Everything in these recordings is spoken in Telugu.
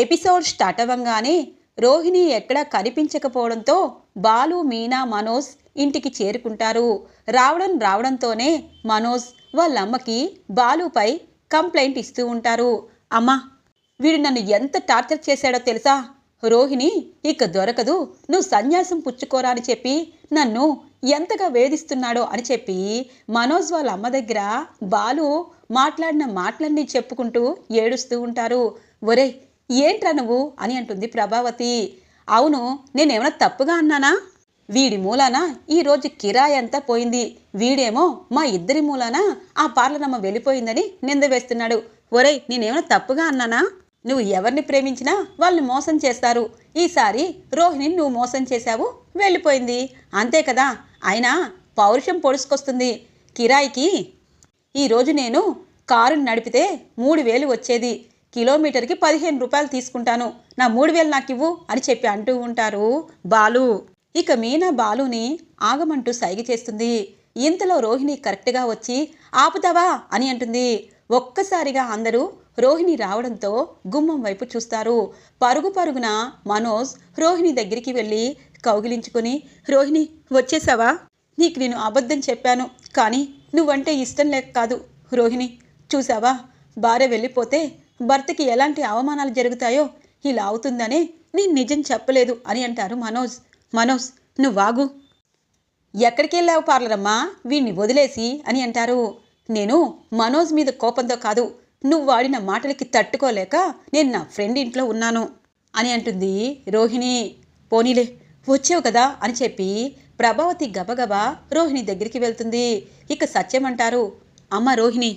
ఎపిసోడ్ స్టార్ట్ అవ్వంగానే రోహిణి ఎక్కడా కనిపించకపోవడంతో బాలు, మీనా, మనోజ్ ఇంటికి చేరుకుంటారు. రావడంతోనే మనోజ్ వాళ్ళమ్మకి బాలుపై కంప్లైంట్ ఇస్తూ ఉంటారు. అమ్మా, వీడు నన్ను ఎంత టార్చర్ చేశాడో తెలుసా? రోహిణి ఇక దొరకదు, నువ్వు సన్యాసం పుచ్చుకోరా అని చెప్పి నన్ను ఎంతగా వేధిస్తున్నాడో అని చెప్పి మనోజ్ వాళ్ళ అమ్మ దగ్గర బాలు మాట్లాడిన మాటలన్నీ చెప్పుకుంటూ ఏడుస్తూ ఉంటారు. ఒరే, ఏంట్రా నువ్వు అని అంటుంది ప్రభావతి. అవును, నేనేమైనా తప్పుగా అన్నానా? వీడి మూలాన ఈరోజు కిరాయి అంతా పోయింది. వీడేమో మా ఇద్దరి మూలాన ఆ పార్లనమ్మ వెళ్ళిపోయిందని నింద వేస్తున్నాడు. ఒరేయ్, నేనేమైనా తప్పుగా అన్నానా? నువ్వు ఎవరిని ప్రేమించినా వాళ్ళని మోసం చేస్తారు. ఈసారి రోహిణిని నువ్వు మోసం చేశావు, వెళ్ళిపోయింది, అంతే కదా. అయినా పౌరుషం పొడుచుకొస్తుంది. కిరాయికి ఈరోజు నేను కారుని నడిపితే 3,000 వచ్చేది. కిలోమీటర్కి 15 రూపాయలు తీసుకుంటాను. నా 3,000 నాకివ్వు అని చెప్పి అంటూ ఉంటారు బాలు. ఇక మీనా బాలుని ఆగమంటూ సైగ చేస్తుంది. ఇంతలో రోహిణి కరెక్ట్గా వచ్చి ఆపుతావా అని అంటుంది. ఒక్కసారిగా అందరూ రోహిణి రావడంతో గుమ్మం వైపు చూస్తారు. పరుగున మనోజ్ రోహిణి దగ్గరికి వెళ్ళి కౌగిలించుకొని, రోహిణి వచ్చేసావా? నీకు నేను అబద్ధం చెప్పాను, కానీ నువ్వంటే ఇష్టం లేక కాదు. రోహిణి, చూసావా, భార్య వెళ్ళిపోతే భర్తకి ఎలాంటి అవమానాలు జరుగుతాయో ఇలా అవుతుందనే నేను నిజం చెప్పలేదు అని అంటారు మనోజ్. మనోజ్, నువ్వాగు. ఎక్కడికి వెళ్ళావు పార్లరమ్మా, వీణ్ణి వదిలేసి అని అంటారు. నేను మనోజ్ మీద కోపంతో కాదు, నువ్వు వాడిన మాటలకి తట్టుకోలేక నేను నా ఫ్రెండ్ ఇంట్లో ఉన్నాను అని అంటుంది రోహిణి. పోనీలే, వచ్చావు కదా అని చెప్పి ప్రభావతి గబగబా రోహిణి దగ్గరికి వెళ్తుంది. ఇక సత్యం అంటారు, అమ్మ రోహిణి,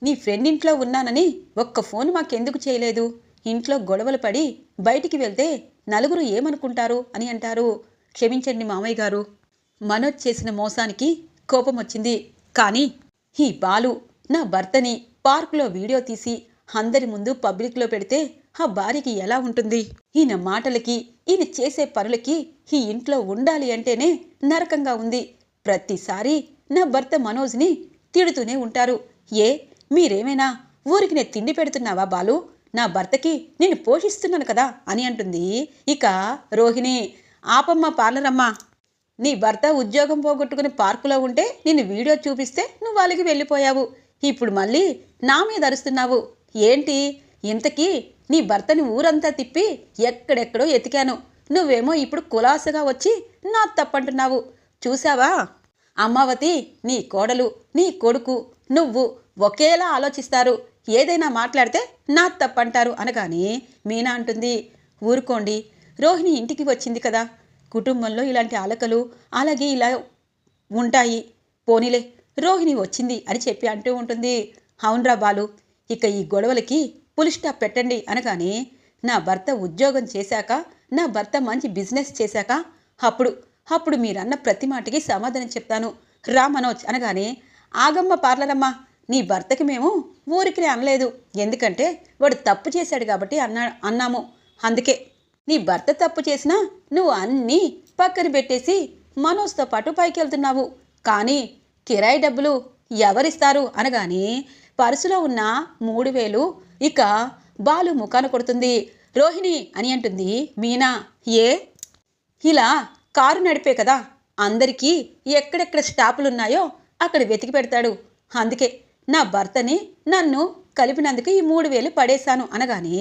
నీ ఫ్రెండ్ ఇంట్లో ఉన్నానని ఒక్క ఫోన్ మాకెందుకు చేయలేదు? ఇంట్లో గొడవలు పడి బయటికి వెళ్తే నలుగురు ఏమనుకుంటారు అని అంటారు. క్షమించండి మామయ్య గారు, మనోజ్ చేసిన మోసానికి కోపం వచ్చింది. కానీ ఈ బాలు నా భర్తని పార్కులో వీడియో తీసి అందరి ముందు పబ్లిక్లో పెడితే ఆ భార్యకి ఎలా ఉంటుంది? ఈయన మాటలకి, ఈయన చేసే పనులకి ఈ ఇంట్లో ఉండాలి అంటేనే నరకంగా ఉంది. ప్రతిసారి నా భర్త మనోజ్ని తిడుతూనే ఉంటారు. మీరేమైనా ఊరికి నేను తిండి పెడుతున్నావా బాలు? నా భర్తకి నేను పోషిస్తున్నాను కదా అని అంటుంది. ఇక రోహిణి, ఆపమ్మ పార్లరమ్మ, నీ భర్త ఉద్యోగం పోగొట్టుకుని పార్కులో ఉంటే నేను వీడియో చూపిస్తే నువ్వు వాళ్ళకి వెళ్ళిపోయావు. ఇప్పుడు మళ్ళీ నా మీద అరుస్తున్నావు ఏంటి? ఇంతకీ నీ భర్తని ఊరంతా తిప్పి ఎక్కడెక్కడో ఎతికాను, నువ్వేమో ఇప్పుడు కులాసగా వచ్చి నా తప్పంటున్నావు. చూసావా అమ్మావతి, నీ కోడలు, నీ కొడుకు, నువ్వు ఒకేలా ఆలోచిస్తారు. ఏదైనా మాట్లాడితే నా తప్పంటారు అనగానే మీనా అంటుంది, ఊరుకోండి, రోహిణి ఇంటికి వచ్చింది కదా, కుటుంబంలో ఇలాంటి అలకలు అలాగే ఇలా ఉంటాయి. పోనీలే, రోహిణి వచ్చింది అని చెప్పి అంటూ ఉంటుంది. అవునరా బాలు, ఇక ఈ గొడవలకి పులి స్టాప్ పెట్టండి అనగానే, నా భర్త ఉద్యోగం చేశాక, నా భర్త మంచి బిజినెస్ చేశాక అప్పుడు మీరన్న ప్రతి మాటకి సమాధానం చెప్తాను రా మనోజ్ అనగానే, ఆగమ్మ పార్లరమ్మ, నీ భర్తకి మేము ఊరికి అనలేదు, ఎందుకంటే వాడు తప్పు చేశాడు కాబట్టి అన్నాము. అందుకే నీ భర్త తప్పు చేసినా నువ్వు అన్నీ పక్కన పెట్టేసి మనోజ్తో పాటు పైకి వెళ్తున్నావు. కానీ కిరాయి డబ్బులు ఎవరిస్తారు అనగానే పర్సులో ఉన్న 3,000 ఇక బాలు ముఖాన కొడుతుంది. రోహిణి అని అంటుంది మీనా. ఇలా కారు నడిపే కదా, అందరికీ ఎక్కడెక్కడ స్టాపులు ఉన్నాయో అక్కడ వెతికి పెడతాడు. అందుకే నా భర్తని నన్ను కలిపినందుకు ఈ 3,000 పడేశాను అనగానే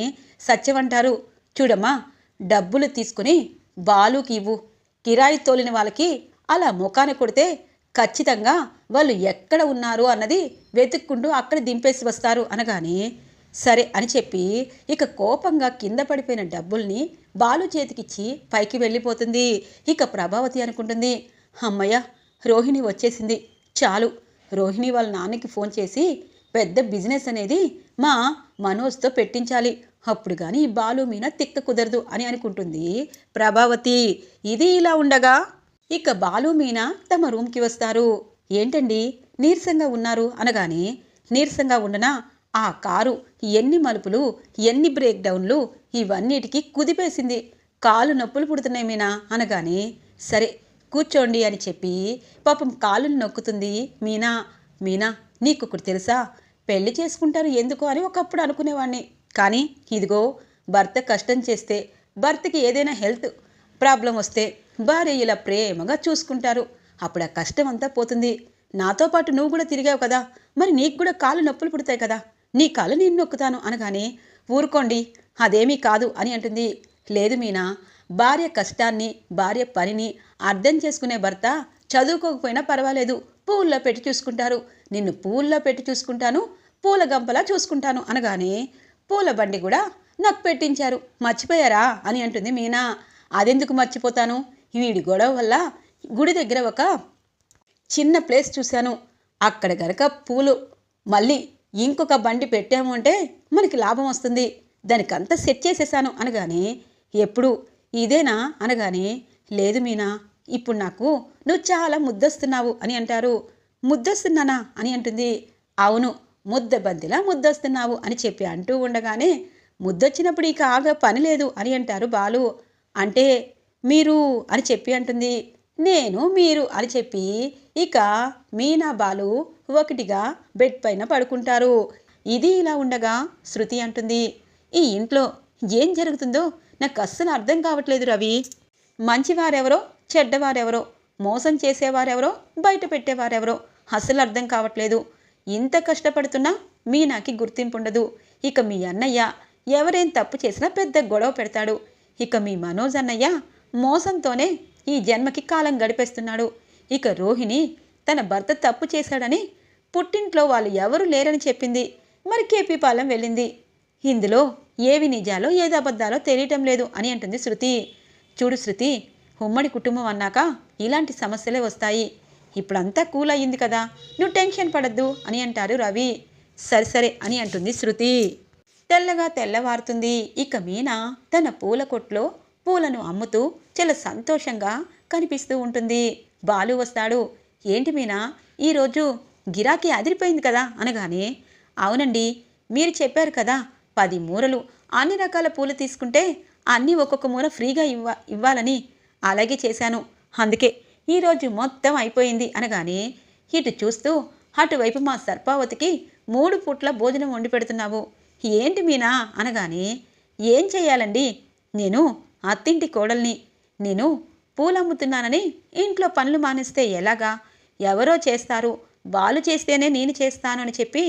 సత్యం అంటారు, చూడమ్మా, డబ్బులు తీసుకుని బాలుకి ఇవ్వు. కిరాయి తోలిన వాళ్ళకి అలా ముఖాన కొడితే ఖచ్చితంగా వాళ్ళు ఎక్కడ ఉన్నారు అన్నది వెతుక్కుంటూ అక్కడ దింపేసి వస్తారు అనగానే సరే అని చెప్పి ఇక కోపంగా కింద పడిపోయిన డబ్బుల్ని బాలు చేతికిచ్చి పైకి వెళ్ళిపోతుంది. ఇక ప్రభావతి అనుకుంటుంది, అమ్మయ్య, రోహిణి వచ్చేసింది, చాలు, రోహిణి వాళ్ళ నాన్నకి ఫోన్ చేసి పెద్ద బిజినెస్ అనేది మా మనోజ్తో పెట్టించాలి, అప్పుడు కానీ ఈ బాలు మీనా తిక్క కుదరదు అని అనుకుంటుంది ప్రభావతి. ఇది ఇలా ఉండగా ఇక బాలు మీనా తమ రూమ్కి వస్తారు. ఏంటండి నీరసంగా ఉన్నారు అనగానే, నీరసంగా ఉండనా, ఆ కారు ఎన్ని మలుపులు, ఎన్ని బ్రేక్ డౌన్లు, ఇవన్నిటికీ కుదిపేసింది, కాలు నొప్పులు పుడుతున్నాయి మీనా అనగానే, సరే కూర్చోండి అని చెప్పి పాపం కాలుని నొక్కుతుంది మీనా. మీనా, నీకొకటి తెలుసా, పెళ్లి చేసుకుంటారు ఎందుకు అని ఒకప్పుడు అనుకునేవాడిని, కానీ ఇదిగో భర్త కష్టం చేస్తే, భర్తకి ఏదైనా హెల్త్ ప్రాబ్లం వస్తే భార్య ఇలా ప్రేమగా చూసుకుంటారు. అప్పుడు ఆ కష్టం అంతా పోతుంది. నాతో పాటు నువ్వు కూడా తిరిగావు కదా, మరి నీకు కూడా కాళ్ళు నొప్పులు పుడతాయి కదా, నీ కాళ్ళు నేను నొక్కుతాను అనగానే, ఊరుకోండి అదేమీ కాదు అని అంటుంది. లేదు మీనా, భార్య కష్టాన్ని, భార్య పనిని అర్థం చేసుకునే భర్త చదువుకోకపోయినా పర్వాలేదు, పువ్వుల్లో పెట్టి చూసుకుంటారు. నిన్ను పువ్వుల్లో పెట్టి చూసుకుంటాను, పూల గంపలా చూసుకుంటాను అనగానే, పూల బండి కూడా నాకు పెట్టించారు, మర్చిపోయారా అని అంటుంది మీనా. అదెందుకు మర్చిపోతాను, వీడి గొడవ వల్ల గుడి దగ్గర ఒక చిన్న ప్లేస్ చూశాను, అక్కడ గనక పూలు మళ్ళీ ఇంకొక బండి పెట్టాము అంటే మనకి లాభం వస్తుంది, దానికంతా సెట్ చేసేసాను అనగానే, ఎప్పుడు ఇదేనా అనగానే, లేదు మీనా, ఇప్పుడు నాకు నువ్వు చాలా ముద్దొస్తున్నావు అని అంటారు. ముద్దొస్తున్నానా అని అంటుంది. అవును, ముద్ద బంతిలా ముద్దొస్తున్నావు అని చెప్పి అంటూ ఉండగానే, ముద్దొచ్చినప్పుడు ఇక ఆగా పని లేదు అని అంటారు బాలు. అంటే మీరు అని చెప్పి అంటుంది. నేను మీరు అని చెప్పి ఇక మీనా బాలు ఒకటిగా బెడ్ పైన పడుకుంటారు. ఇది ఇలా ఉండగా శృతి అంటుంది, ఈ ఇంట్లో ఏం జరుగుతుందో నాకు అస్సలు అర్థం కావట్లేదు రవి. మంచివారెవరో చెడ్డవారెవరో, మోసం చేసేవారెవరో బయట పెట్టేవారెవరో అస్సలు అర్థం కావట్లేదు. ఇంత కష్టపడుతున్నా మీనాకి గుర్తింపు ఉండదు. ఇక మీ అన్నయ్య ఎవరేం తప్పు చేసినా పెద్ద గొడవ పెడతాడు. ఇక మీ మనోజ్ అన్నయ్య మోసంతోనే ఈ జన్మకి కాలం గడిపేస్తున్నాడు. ఇక రోహిణి తన భర్త తప్పు చేశాడని పుట్టింట్లో వాళ్ళు ఎవరు లేరని చెప్పింది, మరి కేపీ పాలెం వెళ్ళింది. ఇందులో ఏవి నిజాలో ఏది అబద్ధాలో తెలియటం లేదు అని అంటుంది శృతి. చూడు శృతి, ఉమ్మడి కుటుంబం అన్నాక ఇలాంటి సమస్యలే వస్తాయి. ఇప్పుడంతా కూల్ అయ్యింది కదా, నువ్వు టెన్షన్ పడద్దు అని అంటారు రవి. సరే సరే అని అంటుంది శృతి. తెల్లగా తెల్లవారుతుంది. ఇక మీనా తన పూల కొట్లో పూలను అమ్ముతూ చాలా సంతోషంగా కనిపిస్తూ ఉంటుంది. బాలు వస్తాడు. ఏంటి మీనా, ఈరోజు గిరాకీ అదిరిపోయింది కదా అనగానే, అవునండి, మీరు చెప్పారు కదా 10 మూరలు అన్ని రకాల పూలు తీసుకుంటే అన్నీ ఒక్కొక్క మూర ఫ్రీగా ఇవ్వాలని, అలాగే చేశాను, అందుకే ఈరోజు మొత్తం అయిపోయింది అనగానే, ఇటు చూస్తూ అటువైపు మా సర్పావతికి 3 పూట్ల భోజనం వండి పెడుతున్నావు, ఏంటి మీనా అనగానే, ఏం చేయాలండి, నేను అత్తింటి కోడల్ని, నేను పూలమ్ముతున్నానని ఇంట్లో పనులు మానేస్తే ఎలాగా, ఎవరో చేస్తారు, వాళ్ళు చేస్తేనే నేను చేస్తాను అని చెప్పి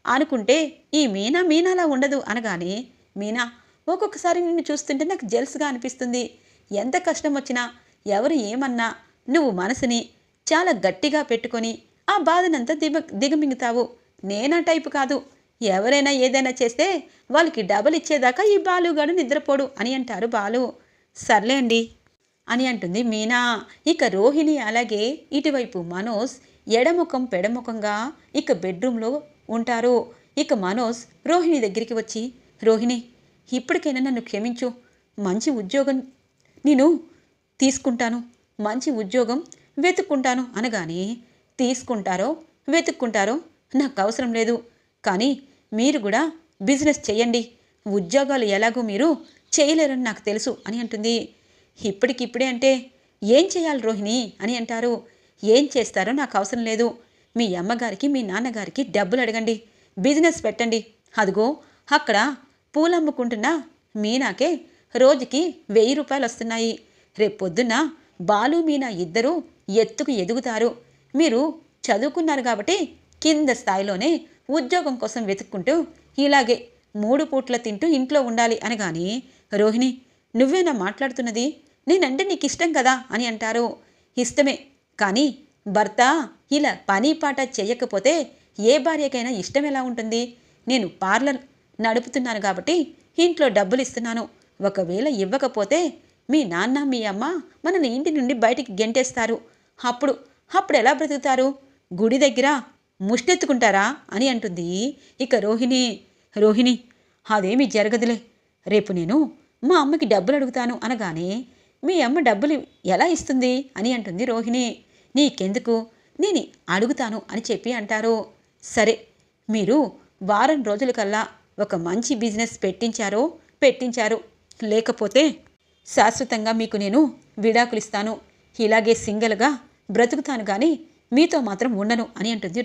అనుకుంటే ఈ మీనా మీనాలా ఉండదు అనగానే, మీనా ఒక్కొక్కసారి నిన్ను చూస్తుంటే నాకు జెల్స్గా అనిపిస్తుంది. ఎంత కష్టం వచ్చినా ఎవరు ఏమన్నా నువ్వు మనసుని చాలా గట్టిగా పెట్టుకొని ఆ బాధనంతా దిగమింగుతావు. నేనా టైపు కాదు, ఎవరైనా ఏదైనా చేస్తే వాళ్ళకి డబల్ ఇచ్చేదాకా ఈ బాలుగాడు నిద్రపోడు అని అంటారు బాలు. సర్లే అండి అని అంటుంది మీనా. ఇక రోహిణి అలాగే ఇటువైపు మనోజ్ ఎడముఖం పెడముఖంగా ఇక బెడ్రూమ్లో ఉంటారు. ఇక మనోజ్ రోహిణి దగ్గరికి వచ్చి, రోహిణి ఇప్పటికైనా నన్ను క్షమించు, మంచి ఉద్యోగం నేను తీసుకుంటాను, మంచి ఉద్యోగం వెతుక్కుంటాను అనగానే, తీసుకుంటారో వెతుక్కుంటారో నాకు అవసరం లేదు, కానీ మీరు కూడా బిజినెస్ చేయండి, ఉద్యోగాలు ఎలాగో మీరు చేయలేరని నాకు తెలుసు అని అంటుంది. ఇప్పటికిప్పుడే అంటే ఏం చేయాలి రోహిణి అని అంటారు. ఏం చేస్తారో నాకు అవసరం లేదు, మీ అమ్మగారికి మీ నాన్నగారికి డబ్బులు అడగండి, బిజినెస్ పెట్టండి. అదిగో అక్కడ పూలమ్ముకుంటున్న మీనాకే రోజుకి 1000 రూపాయలు వస్తున్నాయి. రేపు పొద్దున్న బాలు మీనా ఇద్దరూ ఎత్తుకు ఎదుగుతారు. మీరు చదువుకున్నారు కాబట్టి కింద స్థాయిలోనే ఉద్యోగం కోసం వెతుక్కుంటూ ఇలాగే 3 పూట్ల తింటూ ఇంట్లో ఉండాలి అనగానే, రోహిణి నువ్వేనా మాట్లాడుతున్నది, నేనంటే నీకు ఇష్టం కదా అని అంటారు. ఇష్టమే, కానీ భర్త ఇలా పని పాట చేయకపోతే ఏ భార్యకైనా ఇష్టం ఎలా ఉంటుంది? నేను పార్లర్ నడుపుతున్నాను కాబట్టి ఇంట్లో డబ్బులు ఇస్తున్నాను, ఒకవేళ ఇవ్వకపోతే మీ నాన్న మీ అమ్మ మనని ఇంటి నుండి బయటికి గెంటేస్తారు, అప్పుడు ఎలా బ్రతుకుతారు? గుడి దగ్గర ముష్టెత్తుకుంటారా అని అంటుంది. ఇక రోహిణి అదేమీ జరగదులే, రేపు నేను మా అమ్మకి డబ్బులు అడుగుతాను అనగానే, మీ అమ్మ డబ్బులు ఎలా ఇస్తుంది అని అంటుంది రోహిణి. నీకెందుకు, నేను అడుగుతాను అని చెప్పి అంటారు. సరే, మీరు వారం రోజులకల్లా ఒక మంచి బిజినెస్ పెట్టించారు, లేకపోతే శాశ్వతంగా మీకు నేను విడాకులు ఇస్తాను, ఇలాగే సింగిల్గా బ్రతుకుతాను కానీ మీతో మాత్రం ఉండను అని అంటుంది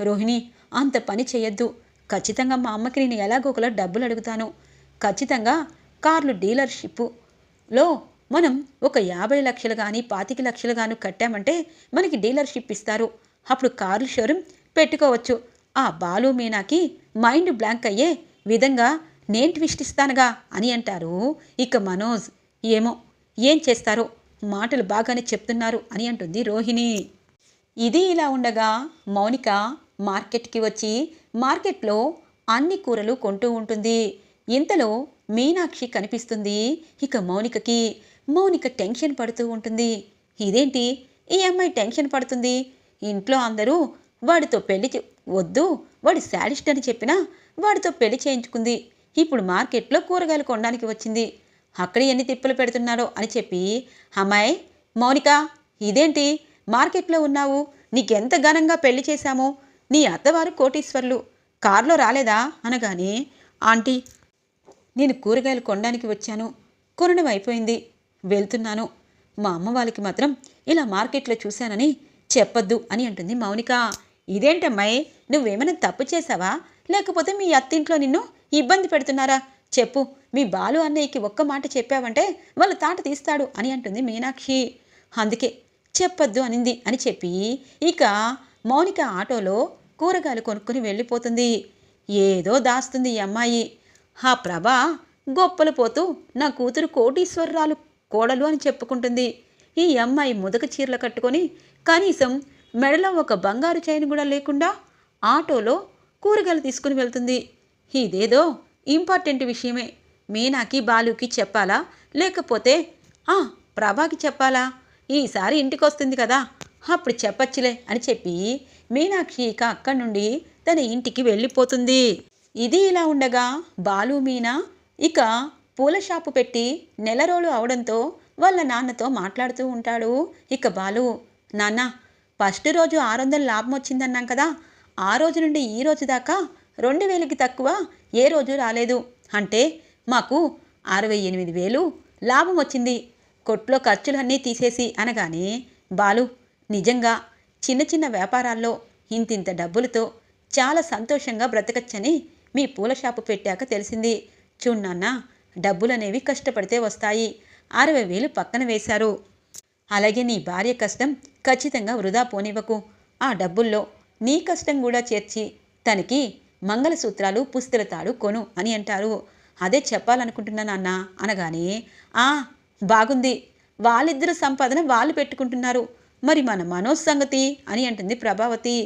రోహిణి. అంత పని చేయొద్దు, ఖచ్చితంగా మా అమ్మకి నేను ఎలాగో ఒకలా డబ్బులు అడుగుతాను, ఖచ్చితంగా కార్లు డీలర్షిప్లో మనం ఒక 50 లక్షలు కానీ 25 లక్షలు కానీ కట్టామంటే మనకి డీలర్షిప్ ఇస్తారు. అప్పుడు కార్ల షోరూమ్ పెట్టుకోవచ్చు. ఆ బాలు మీనాకి మైండ్ బ్లాంక్ అయ్యే విధంగా నేను ట్విస్ట్ ఇస్తానుగా అని అంటారు. ఇక మనోజ్ ఏమో ఏం చేస్తారో, మాటలు బాగానే చెప్తున్నారు అని అంటుంది రోహిణి. ఇది ఇలా ఉండగా మౌనిక మార్కెట్కి వచ్చి మార్కెట్లో అన్ని కూరలు కొంటూ ఉంటుంది. ఇంతలో మీనాక్షి కనిపిస్తుంది. ఇక మౌనిక టెన్షన్ పడుతూ ఉంటుంది. ఇదేంటి ఈ అమ్మాయి టెన్షన్ పడుతుంది? ఇంట్లో అందరూ వాడితో వద్దు, వాడు శాడిస్ట్ అని చెప్పినా వాడితో పెళ్లి చేయించుకుంది. ఇప్పుడు మార్కెట్లో కూరగాయలు కొనడానికి వచ్చింది. అక్కడ ఎన్ని తిప్పలు పెడుతున్నాడో అని చెప్పి, అమ్మాయి మౌనిక, ఇదేంటి మార్కెట్లో ఉన్నావు? నీకెంత ఘనంగా పెళ్లి చేశాము. నీ అత్తవారు కోటీశ్వర్లు, కారులో రాలేదా అనగానే, ఆంటీ నేను కూరగాయలు కొనడానికి వచ్చాను, కొనడం అయిపోయింది, వెళ్తున్నాను. మా అమ్మ వాళ్ళకి మాత్రం ఇలా మార్కెట్లో చూశానని చెప్పొద్దు అని అంటుంది మౌనిక. ఇదేంటమ్మాయి, నువ్వేమైనా తప్పు చేశావా? లేకపోతే మీ అత్తింట్లో నిన్ను ఇబ్బంది పెడుతున్నారా? చెప్పు, మీ బాలు అన్నయ్యకి ఒక్క మాట చెప్పావంటే వాళ్ళు తాట తీస్తాడు అని అంటుంది మీనాక్షి. అందుకే చెప్పొద్దు అనింది అని చెప్పి ఇక మౌనిక ఆటోలో కూరగాయలు కొనుక్కొని వెళ్ళిపోతుంది. ఏదో దాస్తుంది ఈ అమ్మాయి. ఆ ప్రభా గొప్పలు పోతూ నా కూతురు కోటీశ్వరరాలు కోడలు అని చెప్పుకుంటుంది. ఈ అమ్మాయి ముదక చీరలు కట్టుకొని కనీసం మెడలో ఒక బంగారు చైన్ కూడా లేకుండా ఆటోలో కూరగాయలు తీసుకుని వెళ్తుంది. ఇదేదో ఇంపార్టెంట్ విషయమే. మీనాకి బాలుకి చెప్పాలా, లేకపోతే ప్రభాకి చెప్పాలా? ఈసారి ఇంటికి వస్తుంది కదా, అప్పుడు చెప్పచ్చులే అని చెప్పి మీనాక్షి ఇక అక్కడి నుండి తన ఇంటికి వెళ్ళిపోతుంది. ఇది ఇలా ఉండగా బాలు మీనా ఇక పూల షాపు పెట్టి నెల రోజులు అవడంతో వాళ్ళ నాన్నతో మాట్లాడుతూ ఉంటాడు. ఇక బాలు, నాన్న ఫస్ట్ రోజు 600 లాభం వచ్చిందన్నాం కదా, ఆ రోజు నుండి ఈ రోజు దాకా 2000కి తక్కువ ఏ రోజు రాలేదు. అంటే మాకు 68,000 లాభం వచ్చింది, కొట్లో ఖర్చులన్నీ తీసేసి అనగానే, బాలు నిజంగా చిన్న చిన్న వ్యాపారాల్లో ఇంతింత డబ్బులతో చాలా సంతోషంగా బ్రతకచ్చని మీ పూల షాపు పెట్టాక తెలిసింది. చూడు నాన్న, డబ్బులనేవి కష్టపడితే వస్తాయి. 60,000 పక్కన వేశారు. అలాగే నీ భార్య కష్టం ఖచ్చితంగా వృధా పోనివ్వకు. ఆ డబ్బుల్లో నీ కష్టం కూడా చేర్చి తనకి మంగళసూత్రాలు పుస్తల తాడు కొను అని అంటారు. అదే చెప్పాలనుకుంటున్నా నాన్న అనగానే, బాగుంది, వాళ్ళిద్దరు సంపాదన వాళ్ళు పెట్టుకుంటున్నారు, మరి మన మనోజ్ సంగతి అని అంటుంది ప్రభావతి.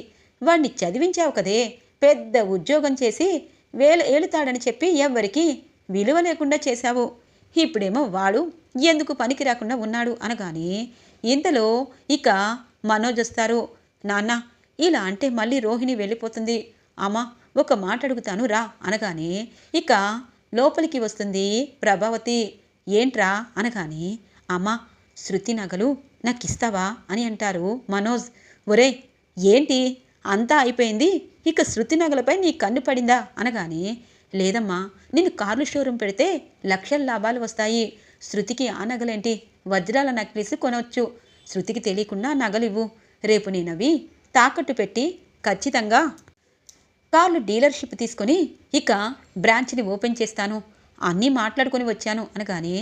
వాడిని చదివించావు కదే, పెద్ద ఉద్యోగం చేసి ఏలుతాడని చెప్పి ఎవ్వరికి విలువ లేకుండా చేశావు. ఇప్పుడేమో వాడు ఎందుకు పనికి రాకుండా ఉన్నాడు అనగానే, ఇంతలో ఇక మనోజ్ వస్తారు. నాన్న ఇలా అంటే మళ్ళీ రోహిణి వెళ్ళిపోతుంది. అమ్మ ఒక మాట అడుగుతాను రా అనగానే ఇక లోపలికి వస్తుంది ప్రభావతి. ఏంట్రా అనగానే, అమ్మ శృతి నగలు నాకు ఇస్తావా అని అంటారు మనోజ్. ఒరే ఏంటి అంతా అయిపోయింది, ఇక శృతి నగలపై నీ కన్ను పడిందా అనగానే, లేదమ్మా, నేను కార్లు షోరూమ్ పెడితే లక్షల లాభాలు వస్తాయి. శృతికి ఆ నగలేంటి, వజ్రాల నెక్లెస్ కొనవచ్చు. శృతికి తెలియకుండా నగలివ్వు, రేపు నేనవి తాకట్టు పెట్టి ఖచ్చితంగా కార్లు డీలర్షిప్ తీసుకొని ఇక బ్రాంచ్ని ఓపెన్ చేస్తాను. అన్నీ మాట్లాడుకొని వచ్చాను అనగానే,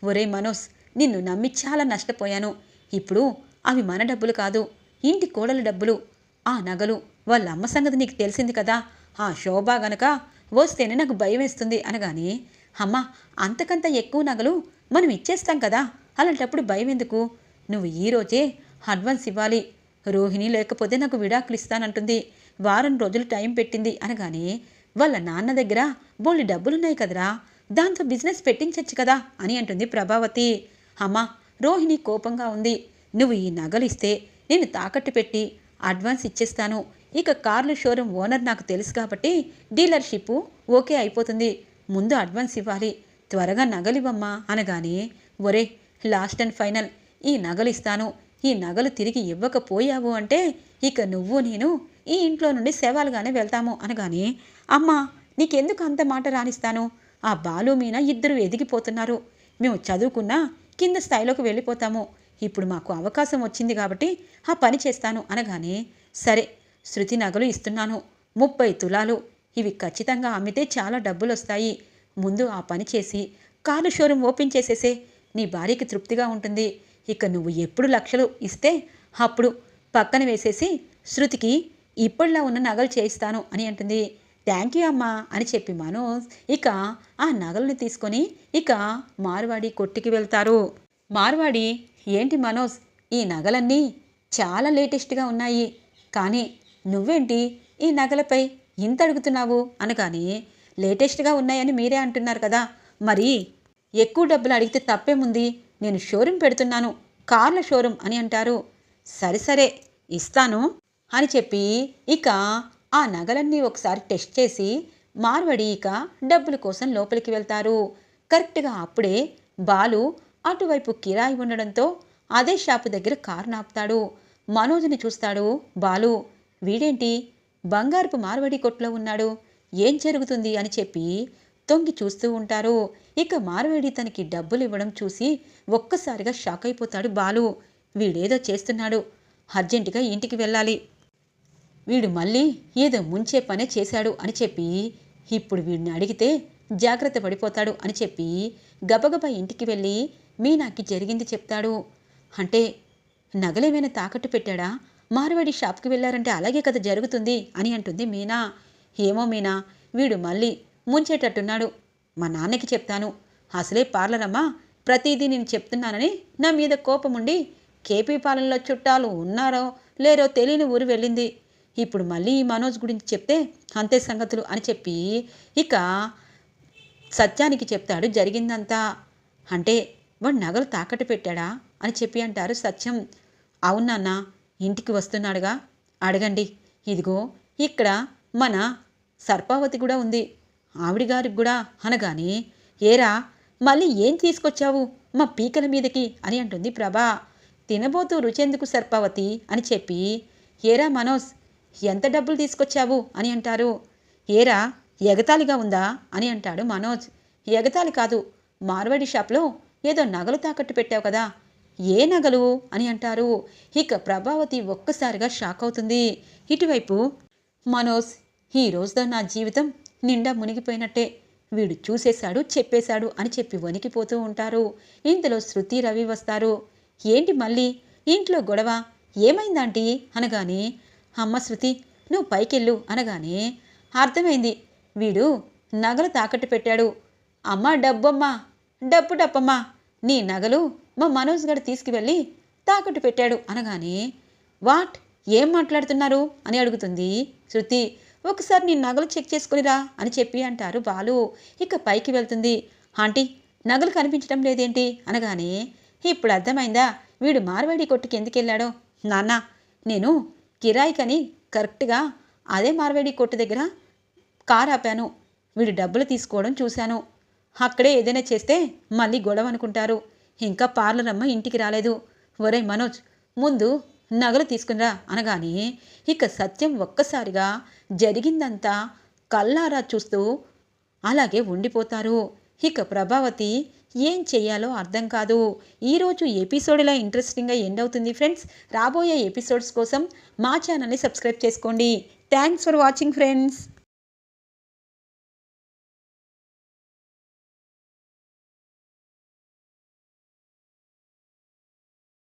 ఒరే మనోజ్, నిన్ను నమ్మి చాలా నష్టపోయాను. ఇప్పుడు అవి మన డబ్బులు కాదు, ఇంటి కోడల డబ్బులు. ఆ నగలు వాళ్ళ అమ్మ సంగతి నీకు తెలిసింది కదా, ఆ శోభ గనక వస్తేనే నాకు భయం వేస్తుంది అనగానే, అమ్మ అంతకంత ఎక్కువ నగలు మనం ఇచ్చేస్తాం కదా, అలాంటప్పుడు భయం ఎందుకు? నువ్వు ఈరోజే అడ్వాన్స్ ఇవ్వాలి. రోహిణి లేకపోతే నాకు విడాకులు ఇస్తానంటుంది, వారం రోజులు టైం పెట్టింది అనగానే, వాళ్ళ నాన్న దగ్గర బోల్డ్ డబ్బులున్నాయి కదరా, దాంతో బిజినెస్ పెట్టించచ్చు కదా అని అంటుంది ప్రభావతి. అమ్మ రోహిణి కోపంగా ఉంది, నువ్వు ఈ నగలు ఇస్తే నేను తాకట్టు పెట్టి అడ్వాన్స్ ఇచ్చేస్తాను. ఇక కార్లు షోరూమ్ ఓనర్ నాకు తెలుసు కాబట్టి డీలర్షిప్ ఓకే అయిపోతుంది. ముందు అడ్వాన్స్ ఇవ్వాలి, త్వరగా నగలివ్వమ్మా అనగానే, ఒరే లాస్ట్ అండ్ ఫైనల్, ఈ నగలు ఇస్తాను, ఈ నగలు తిరిగి ఇవ్వకపోయావు అంటే ఇక నువ్వు నేను ఈ ఇంట్లో నుండి శవాలుగానే వెళ్తాము అనగానే, అమ్మా నీకెందుకు అంత మాట రానిస్తాను? ఆ బాలు మీనా ఇద్దరు ఎదిగిపోతున్నారు, మేము చదువుకున్నా కింద స్థాయిలోకి వెళ్ళిపోతాము. ఇప్పుడు మాకు అవకాశం వచ్చింది కాబట్టి ఆ పని చేస్తాను అనగానే, సరే శృతి నగలు ఇస్తున్నాను, 30 తులాలు, ఇవి ఖచ్చితంగా అమ్మితే చాలా డబ్బులు వస్తాయి. ముందు ఆ పని చేసి కార్ల షోరూమ్ ఓపెన్ చేసేసే. నీ భార్యకి తృప్తిగా ఉంటుంది. ఇక నువ్వు ఎప్పుడు లక్షలు ఇస్తే అప్పుడు పక్కన వేసేసి శృతికి ఇప్పటిలా ఉన్న నగలు చేయిస్తాను అని అంటుంది. థ్యాంక్ యూ అమ్మా అని చెప్పి మనోజ్ ఇక ఆ నగలను తీసుకొని ఇక మార్వాడి కొట్టుకి వెళ్తారు. మార్వాడి, ఏంటి మనోజ్, ఈ నగలన్నీ చాలా లేటెస్ట్గా ఉన్నాయి, కానీ నువ్వేంటి ఈ నగలపై ఇంత అడుగుతున్నావు అనగానే, లేటెస్ట్గా ఉన్నాయని మీరే అంటున్నారు కదా, మరి ఎక్కువ డబ్బులు అడిగితే తప్పేముంది, నేను షోరూమ్ పెడుతున్నాను, కార్ల షోరూమ్ అని అంటారు. సరే సరే ఇస్తాను అని చెప్పి ఇక ఆ నగలన్నీ ఒకసారి టెస్ట్ చేసి మార్వడి ఇక డబ్బుల కోసం లోపలికి వెళ్తారు. కరెక్ట్గా అప్పుడే బాలు అటువైపు కిరాయి ఉండడంతో అదే షాపు దగ్గర కారు నాపుతాడు. మనోజ్ని చూస్తాడు బాలు. వీడేంటి బంగారపు మార్వడి కొట్లో ఉన్నాడు, ఏం జరుగుతుంది అని చెప్పి తొంగి చూస్తూ ఉంటారు. ఇక మార్వేడి తనకి డబ్బులు ఇవ్వడం చూసి ఒక్కసారిగా షాక్ అయిపోతాడు బాలు. వీడేదో చేస్తున్నాడు, అర్జెంటుగా ఇంటికి వెళ్ళాలి, వీడు మళ్ళీ ఏదో ముంచే పనే చేశాడు అని చెప్పి ఇప్పుడు వీడిని అడిగితే జాగ్రత్త పడిపోతాడు అని చెప్పి గబగబా ఇంటికి వెళ్ళి మీనాకి జరిగింది చెప్తాడు. అంటే నగలేమైనా తాకట్టు పెట్టాడా, మార్వాడి షాప్కి వెళ్ళారంటే అలాగే కదా జరుగుతుంది అని అంటుంది మీనా. ఏమో మీనా, వీడు మళ్ళీ ముంచేటట్టున్నాడు, మా నాన్నకి చెప్తాను, అసలే పార్లరమ్మా ప్రతిదీ నేను చెప్తున్నానని నా మీద కోపముండి కేపీ పాలనలో చుట్టాలు ఉన్నారో లేరో తెలియని ఊరు వెళ్ళింది, ఇప్పుడు మళ్ళీ ఈ మనోజ్ గురించి చెప్తే అంతే సంగతులు అని చెప్పి ఇక సత్యానికి చెప్తాడు జరిగిందంతా. అంటే వాడు నగలు తాకట్టు పెట్టాడా అని చెప్పి అంటారు సత్యం. అవునన్న, ఇంటికి వస్తున్నాడుగా, అడగండి, ఇదిగో ఇక్కడ మన సర్పావతి కూడా ఉంది, ఆవిడ గారికి కూడా అనగానే, ఏరా మళ్ళీ ఏం తీసుకొచ్చావు మా పీకల మీదకి అని అంటుంది ప్రభా. తినబోతూ రుచెందుకు సర్పావతి అని చెప్పి, ఏరా మనోజ్ ఎంత డబ్బులు తీసుకొచ్చావు అని అంటారు. ఏరా ఎగతాళిగా ఉందా అని అంటాడు మనోజ్. ఎగతాళి కాదు, మార్వాడి షాప్లో ఏదో నగలు తాకట్టు పెట్టావు కదా, ఏ నగలు అని అంటారు. ఇక ప్రభావతి ఒక్కసారిగా షాక్ అవుతుంది. ఇటువైపు మనోజ్, ఈ రోజుతో నా జీవితం నిండా మునిగిపోయినట్టే, వీడు చూసేశాడు చెప్పేశాడు అని చెప్పి వణికిపోతూ ఉంటారు. ఇంతలో శృతి రవి వస్తారు. ఏంటి మళ్ళీ ఇంట్లో గొడవ, ఏమైందాంటీ అనగానే, అమ్మ శృతి నువ్వు పైకెళ్ళు అనగానే, అర్థమైంది, వీడు నగలు తాకట్టు పెట్టాడు, అమ్మ డబ్బమ్మా డబ్బు డబ్బమ్మా, నీ నగలు మా మనోజ్ గడు తీసుకువెళ్ళి తాకట్టు పెట్టాడు అనగానే, వాట్, ఏం మాట్లాడుతున్నారు అని అడుగుతుంది శృతి. ఒకసారి నీ నగలు చెక్ చేసుకునిరా అని చెప్పి అంటారు బాలు. ఇక పైకి వెళ్తుంది. ఆంటీ నగలు కనిపించడం లేదేంటి అనగానే, ఇప్పుడు అర్థమైందా వీడు మార్వాడి కొట్టుకి ఎందుకు వెళ్ళాడో, నాన్న నేను కిరాయికని కరెక్ట్గా అదే మార్వాడి కొట్టు దగ్గర కారు ఆపాను, వీడు డబ్బులు తీసుకోవడం చూశాను, అక్కడే ఏదైనా చేస్తే మళ్ళీ గొడవ అనుకుంటారు, ఇంకా పార్లరమ్మ ఇంటికి రాలేదు, ఒరే మనోజ్ ముందు నగలు తీసుకునిరా అనగానే ఇక సత్యం ఒక్కసారిగా జరిగిందంతా కళ్ళారా చూస్తూ అలాగే ఉండిపోతారు. ఇక ప్రభావతి ఏం చెయ్యాలో అర్థం కాదు. ఈరోజు ఎపిసోడ్ ఇలా ఇంట్రెస్టింగ్గా ఎండ్ అవుతుంది ఫ్రెండ్స్. రాబోయే ఎపిసోడ్స్ కోసం మా ఛానల్ని సబ్స్క్రైబ్ చేసుకోండి. Thanks for watching friends.